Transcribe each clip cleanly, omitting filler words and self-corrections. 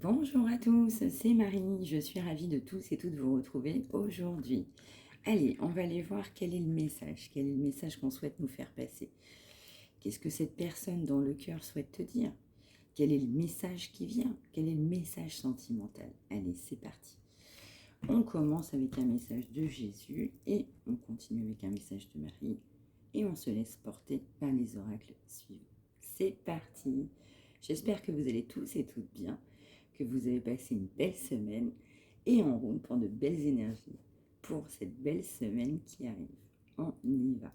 Bonjour à tous, c'est Marie, je suis ravie de tous et toutes vous retrouver aujourd'hui. Allez, on va aller voir quel est le message qu'on souhaite nous faire passer. Qu'est-ce que cette personne dans le cœur souhaite te dire? Quel est le message qui vient? Quel est le message sentimental? Allez, c'est parti. On commence avec un message de Jésus et on continue avec un message de Marie et on se laisse porter par les oracles suivants. C'est parti. J'espère que vous allez tous et toutes bien, que vous avez passé une belle semaine et en route pour de belles énergies pour cette belle semaine qui arrive. On y va.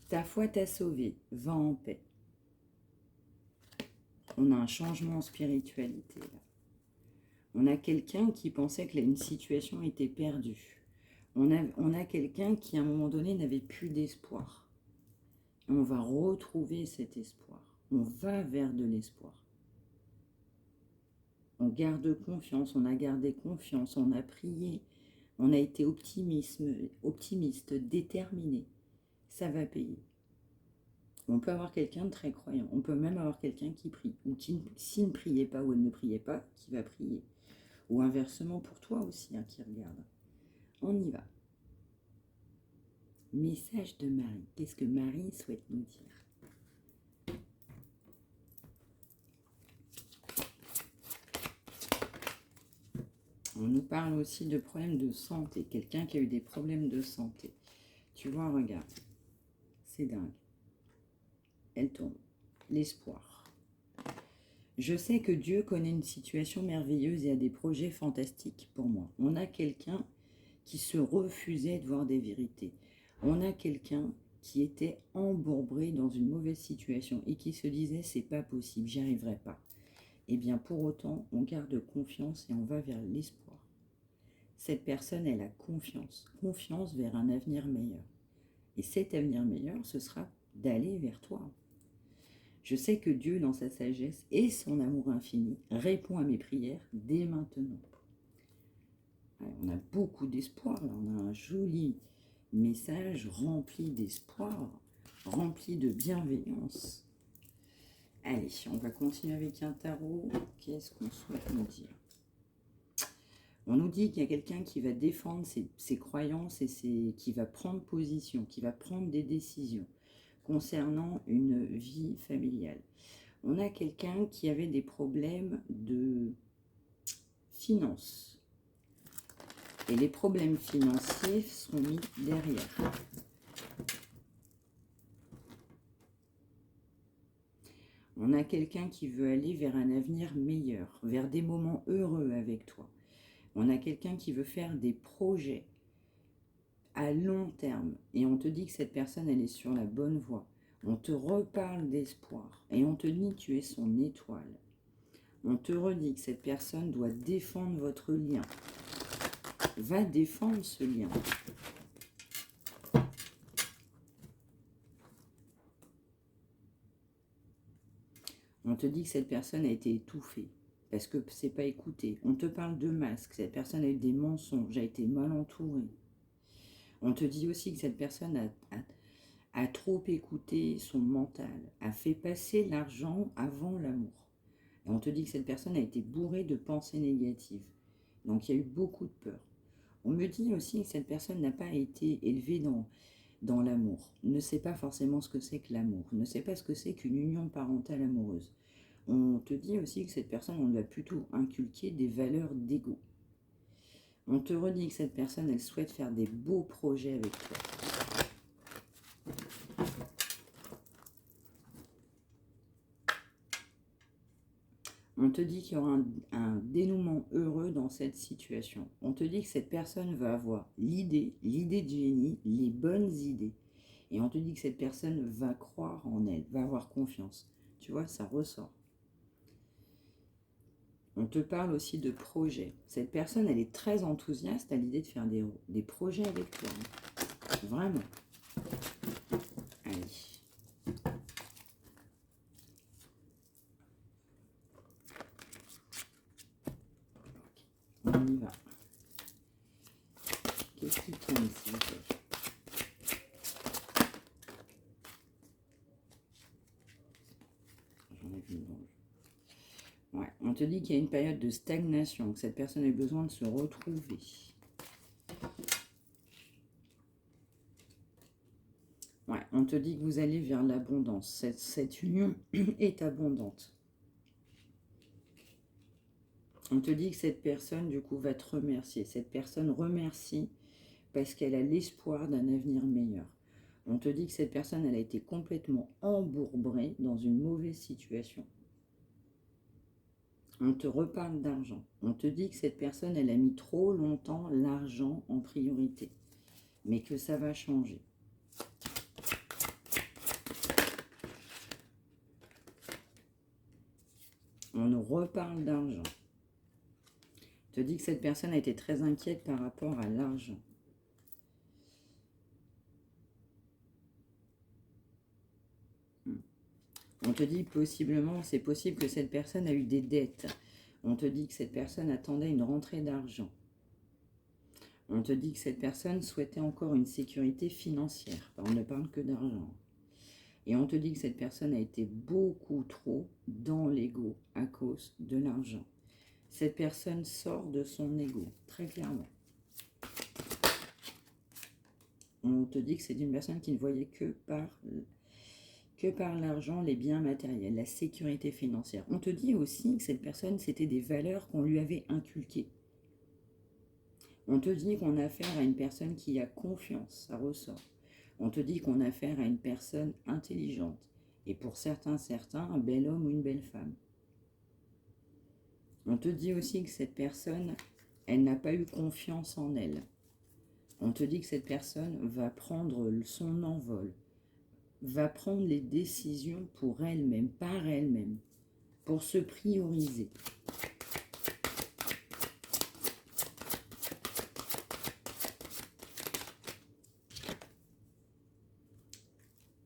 Ta foi t'a sauvé, va en paix. On a un changement en spiritualité là. On a quelqu'un qui pensait que une situation était perdue. On a quelqu'un qui à un moment donné n'avait plus d'espoir. On va retrouver cet espoir. On va vers de l'espoir. On garde confiance, on a gardé confiance, on a prié, on a été optimiste, déterminé. Ça va payer. On peut avoir quelqu'un de très croyant, on peut même avoir quelqu'un qui prie, ou qui, s'il ne priait pas ou elle ne priait pas, qui va prier. Ou inversement pour toi aussi, hein, qui regarde. On y va. Message de Marie. Qu'est-ce que Marie souhaite nous dire? On nous parle aussi de problèmes de santé. Quelqu'un qui a eu des problèmes de santé. Tu vois, regarde. C'est dingue. Elle tombe. L'espoir. Je sais que Dieu connaît une situation merveilleuse et a des projets fantastiques pour moi. On a quelqu'un qui se refusait de voir des vérités. On a quelqu'un qui était embourbé dans une mauvaise situation et qui se disait c'est pas possible, j'y arriverai pas. Et bien pour autant, on garde confiance et on va vers l'espoir. Cette personne, elle a confiance vers un avenir meilleur. Et cet avenir meilleur, ce sera d'aller vers toi. Je sais que Dieu, dans sa sagesse et son amour infini, répond à mes prières dès maintenant. On a beaucoup d'espoir, là. On a un joli message rempli d'espoir, rempli de bienveillance. Allez, on va continuer avec un tarot. Qu'est-ce qu'on souhaite nous dire? On nous dit qu'il y a quelqu'un qui va défendre ses croyances et qui va prendre position, qui va prendre des décisions concernant une vie familiale. On a quelqu'un qui avait des problèmes de finances. Et les problèmes financiers sont mis derrière. On a quelqu'un qui veut aller vers un avenir meilleur, vers des moments heureux avec toi. On a quelqu'un qui veut faire des projets à long terme. Et on te dit que cette personne, elle est sur la bonne voie. On te reparle d'espoir. Et on te dit que tu es son étoile. On te redit que cette personne doit défendre votre lien. Va défendre ce lien. On te dit que cette personne a été étouffée parce que c'est pas écouté. On te parle de masques. Cette personne a eu des mensonges, a été mal entourée. On te dit aussi que cette personne a trop écouté son mental, a fait passer l'argent avant l'amour. Et on te dit que cette personne a été bourrée de pensées négatives. Donc il y a eu beaucoup de peur. On me dit aussi que cette personne n'a pas été élevée dans l'amour, ne sait pas forcément ce que c'est que l'amour, ne sait pas ce que c'est qu'une union parentale amoureuse. On te dit aussi que cette personne, on lui a plutôt inculqué des valeurs d'ego. On te redit que cette personne, elle souhaite faire des beaux projets avec toi. On te dit qu'il y aura un dénouement heureux dans cette situation. On te dit que cette personne va avoir l'idée de génie, les bonnes idées. Et on te dit que cette personne va croire en elle, va avoir confiance. Tu vois, ça ressort. On te parle aussi de projets. Cette personne, elle est très enthousiaste à l'idée de faire des projets avec toi. Vraiment. Allez. On y va. Qu'est-ce qui tombe, s'il vous plaît? J'en ai une dans le... Ouais, on te dit qu'il y a une période de stagnation, que cette personne a besoin de se retrouver. Ouais, on te dit que vous allez vers l'abondance. Cette union est abondante. On te dit que cette personne, du coup, va te remercier. Cette personne remercie parce qu'elle a l'espoir d'un avenir meilleur. On te dit que cette personne, elle a été complètement embourbée dans une mauvaise situation. On te reparle d'argent. On te dit que cette personne, elle a mis trop longtemps l'argent en priorité, mais que ça va changer. On nous reparle d'argent. On te dit que cette personne a été très inquiète par rapport à l'argent. On te dit possiblement, c'est possible que cette personne a eu des dettes. On te dit que cette personne attendait une rentrée d'argent. On te dit que cette personne souhaitait encore une sécurité financière. On ne parle que d'argent. Et on te dit que cette personne a été beaucoup trop dans l'ego à cause de l'argent. Cette personne sort de son ego, très clairement. On te dit que c'est une personne qui ne voyait que par l'argent, les biens matériels, la sécurité financière. On te dit aussi que cette personne, c'était des valeurs qu'on lui avait inculquées. On te dit qu'on a affaire à une personne qui a confiance, ça ressort. On te dit qu'on a affaire à une personne intelligente. Et pour certains, un bel homme ou une belle femme. On te dit aussi que cette personne, elle n'a pas eu confiance en elle. On te dit que cette personne va prendre son envol, va prendre les décisions pour elle-même, par elle-même, pour se prioriser.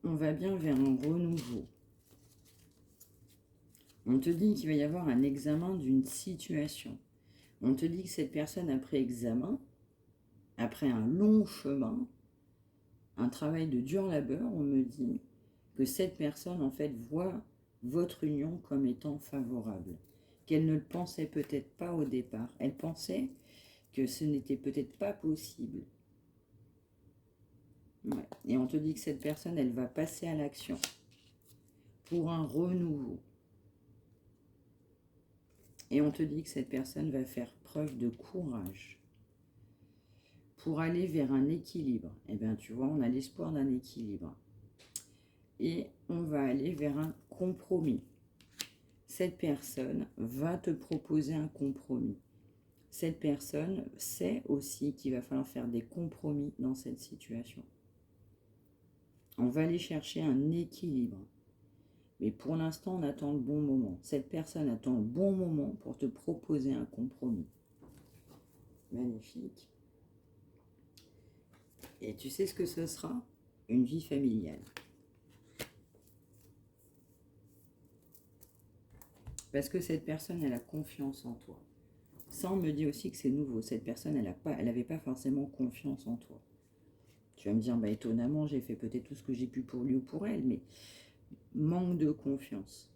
On va bien vers un renouveau. On te dit qu'il va y avoir un examen d'une situation. On te dit que cette personne, après examen, après un long chemin, un travail de dur labeur, on me dit que cette personne, en fait, voit votre union comme étant favorable. Qu'elle ne le pensait peut-être pas au départ. Elle pensait que ce n'était peut-être pas possible. Ouais. Et on te dit que cette personne, elle va passer à l'action pour un renouveau. Et on te dit que cette personne va faire preuve de courage pour aller vers un équilibre. Eh bien, tu vois, on a l'espoir d'un équilibre. Et on va aller vers un compromis. Cette personne va te proposer un compromis. Cette personne sait aussi qu'il va falloir faire des compromis dans cette situation. On va aller chercher un équilibre. Mais pour l'instant, on attend le bon moment. Cette personne attend le bon moment pour te proposer un compromis. Magnifique. Et tu sais ce que ce sera? Une vie familiale. Parce que cette personne, elle a confiance en toi. Ça, on me dit aussi que c'est nouveau. Cette personne, elle n'avait pas forcément confiance en toi. Tu vas me dire, bah, étonnamment, j'ai fait peut-être tout ce que j'ai pu pour lui ou pour elle, mais manque de confiance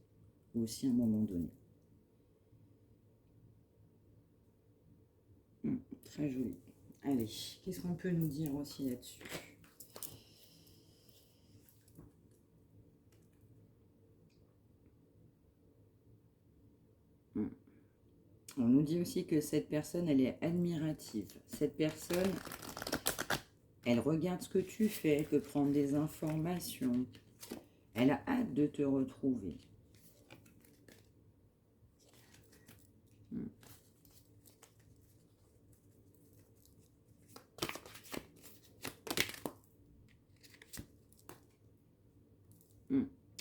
aussi à un moment donné. Très joli. Allez, qu'est-ce qu'on peut nous dire aussi là-dessus? On nous dit aussi que cette personne, elle est admirative. Cette personne, elle regarde ce que tu fais, elle peut prendre des informations. Elle a hâte de te retrouver.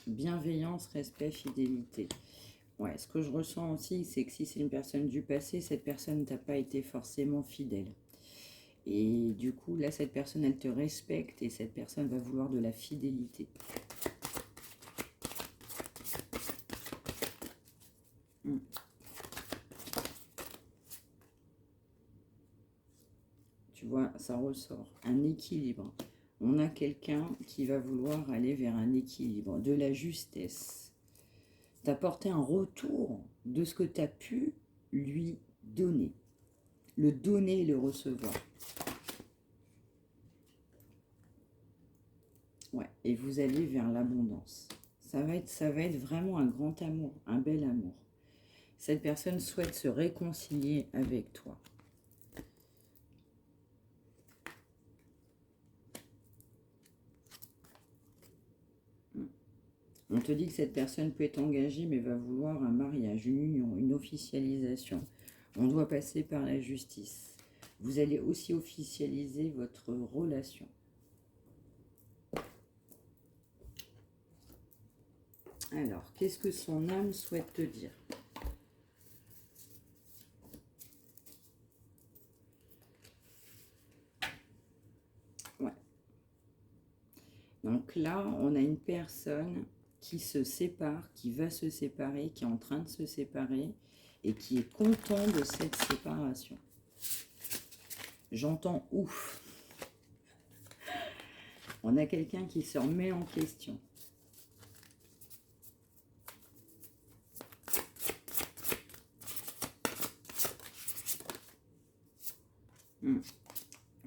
Bienveillance, respect, fidélité. Ouais, ce que je ressens aussi, c'est que si c'est une personne du passé, cette personne ne t'a pas été forcément fidèle. Et du coup, là, cette personne, elle te respecte et cette personne va vouloir de la fidélité. Tu vois, ça ressort. Un équilibre. On a quelqu'un qui va vouloir aller vers un équilibre, de la justesse. T'apporter un retour de ce que tu as pu lui donner. Le donner et le recevoir. Ouais, et vous allez vers l'abondance. Ça va être vraiment un grand amour, un bel amour. Cette personne souhaite se réconcilier avec toi. On te dit que cette personne peut être engagée, mais va vouloir un mariage, une union, une officialisation. On doit passer par la justice. Vous allez aussi officialiser votre relation. Alors, qu'est-ce que son âme souhaite te dire? Ouais. Donc là, on a une personne qui se sépare, qui va se séparer, qui est en train de se séparer et qui est content de cette séparation. J'entends ouf. On a quelqu'un qui se remet en question.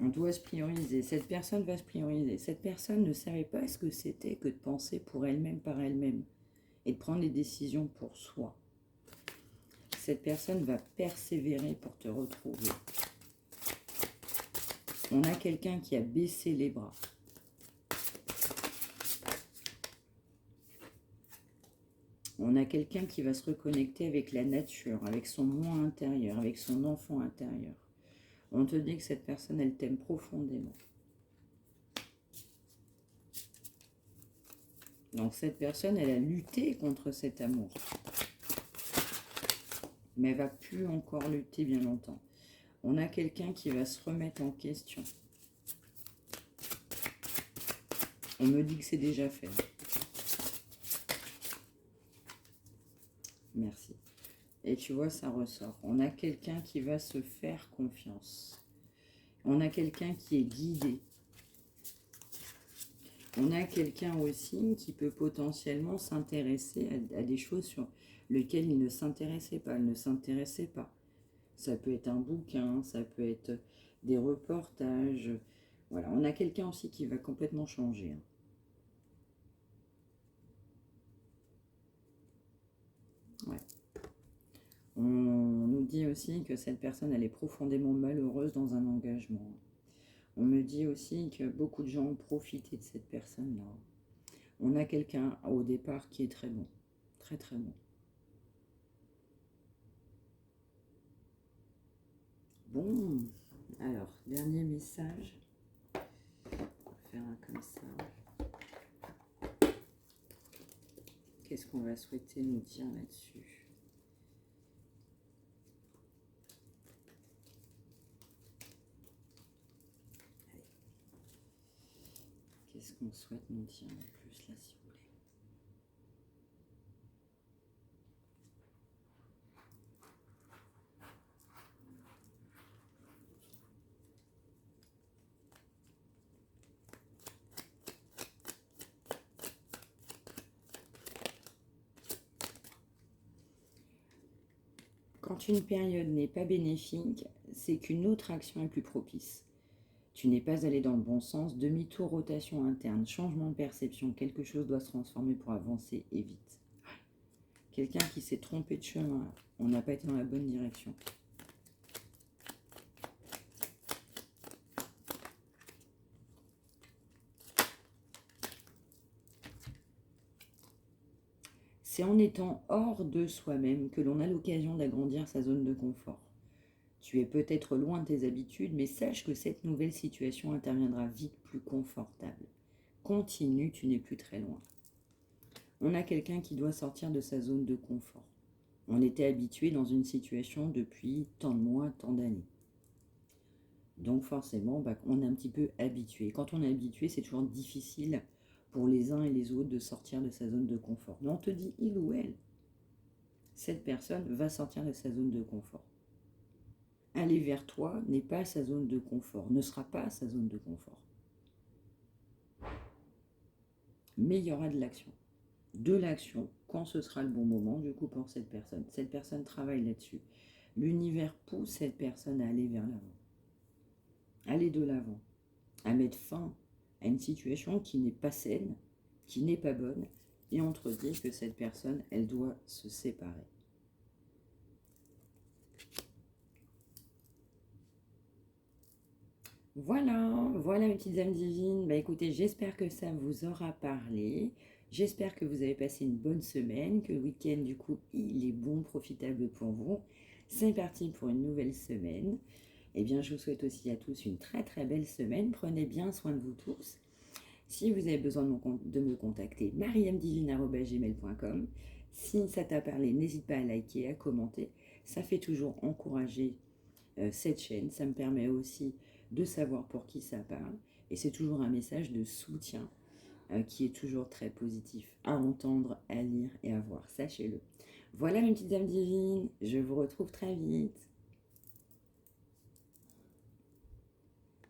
On doit se prioriser. Cette personne va se prioriser. Cette personne ne savait pas ce que c'était que de penser pour elle-même, par elle-même. Et de prendre les décisions pour soi. Cette personne va persévérer pour te retrouver. On a quelqu'un qui a baissé les bras. On a quelqu'un qui va se reconnecter avec la nature, avec son moi intérieur, avec son enfant intérieur. On te dit que cette personne, elle t'aime profondément. Donc cette personne, elle a lutté contre cet amour. Mais elle va plus encore lutter bien longtemps. On a quelqu'un qui va se remettre en question. On me dit que c'est déjà fait. Merci. Et tu vois, ça ressort. On a quelqu'un qui va se faire confiance. On a quelqu'un qui est guidé. On a quelqu'un aussi qui peut potentiellement s'intéresser à des choses sur lesquelles il ne s'intéressait pas. Elle ne s'intéressait pas. Ça peut être un bouquin, ça peut être des reportages. Voilà, on a quelqu'un aussi qui va complètement changer. Ouais. On nous dit aussi que cette personne, elle est profondément malheureuse dans un engagement. On me dit aussi que beaucoup de gens ont profité de cette personne-là. On a quelqu'un au départ qui est très bon. Très très bon. Bon, alors, dernier message. On va faire un comme ça. Qu'est-ce qu'on va souhaiter nous dire là-dessus? Qu'est-ce qu'on souhaite nous dire en plus là, s'il vous plaît? Quand une période n'est pas bénéfique, c'est qu'une autre action est plus propice. Tu n'es pas allé dans le bon sens, demi-tour, rotation interne, changement de perception, quelque chose doit se transformer pour avancer et vite. Quelqu'un qui s'est trompé de chemin, on n'a pas été dans la bonne direction. C'est en étant hors de soi-même que l'on a l'occasion d'agrandir sa zone de confort. Tu es peut-être loin de tes habitudes, mais sache que cette nouvelle situation interviendra vite plus confortable. Continue, tu n'es plus très loin. On a quelqu'un qui doit sortir de sa zone de confort. On était habitué dans une situation depuis tant de mois, tant d'années. Donc forcément, on est un petit peu habitué. Quand on est habitué, c'est toujours difficile pour les uns et les autres de sortir de sa zone de confort. Mais on te dit, il ou elle, cette personne va sortir de sa zone de confort. aller vers toi n'est pas sa zone de confort, ne sera pas sa zone de confort. Mais il y aura de l'action. De l'action quand ce sera le bon moment, du coup, pour cette personne. Cette personne travaille là-dessus. L'univers pousse cette personne à aller vers l'avant. Aller de l'avant. À mettre fin à une situation qui n'est pas saine, qui n'est pas bonne, et on te dit que cette personne, elle doit se séparer. Voilà mes petites âmes divines. Bah écoutez, j'espère que ça vous aura parlé. J'espère que vous avez passé une bonne semaine, que le week-end, du coup, il est bon, profitable pour vous. C'est parti pour une nouvelle semaine. Eh bien, je vous souhaite aussi à tous une très très belle semaine. Prenez bien soin de vous tous. Si vous avez besoin de me contacter, mariamdivine@gmail.com. Si ça t'a parlé, n'hésite pas à liker, à commenter. Ça fait toujours encourager cette chaîne. Ça me permet aussi de savoir pour qui ça parle. Et c'est toujours un message de soutien qui est toujours très positif à entendre, à lire et à voir. Sachez-le. Voilà mes petites âmes divines. Je vous retrouve très vite.